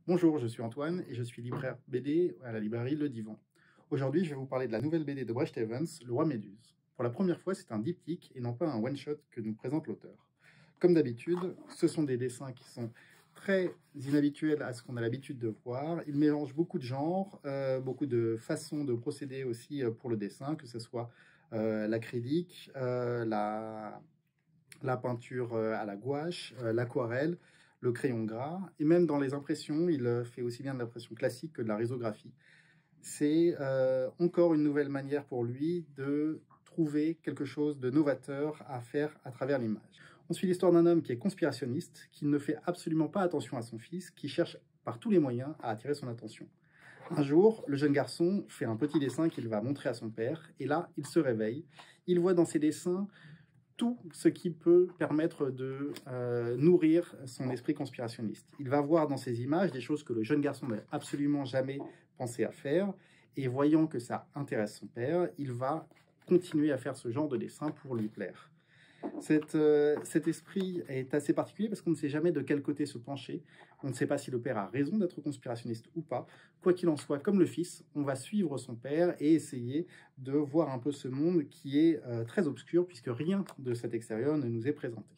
Bonjour, je suis Antoine et je suis libraire BD à la librairie Le Divan. Aujourd'hui, je vais vous parler de la nouvelle BD de Bret Evans, Le Roi Méduse. Pour la première fois, c'est un diptyque et non pas un one-shot que nous présente l'auteur. Comme d'habitude, ce sont des dessins qui sont très inhabituels à ce qu'on a l'habitude de voir. Ils mélangent beaucoup de genres, beaucoup de façons de procéder aussi pour le dessin, que ce soit l'acrylique, la peinture à la gouache, l'aquarelle, le crayon gras, et même dans les impressions, il fait aussi bien de l'impression classique que de la risographie. C'est encore une nouvelle manière pour lui de trouver quelque chose de novateur à faire à travers l'image. On suit l'histoire d'un homme qui est conspirationniste, qui ne fait absolument pas attention à son fils, qui cherche par tous les moyens à attirer son attention. Un jour, le jeune garçon fait un petit dessin qu'il va montrer à son père, et là, il se réveille. Il voit dans ses dessins tout ce qui peut permettre de nourrir son esprit conspirationniste. Il va voir dans ces images des choses que le jeune garçon n'avait absolument jamais pensé à faire, et voyant que ça intéresse son père, il va continuer à faire ce genre de dessin pour lui plaire. Cet esprit est assez particulier parce qu'on ne sait jamais de quel côté se pencher. On ne sait pas si le père a raison d'être conspirationniste ou pas. Quoi qu'il en soit, comme le fils, on va suivre son père et essayer de voir un peu ce monde qui est très obscur puisque rien de cet extérieur ne nous est présenté.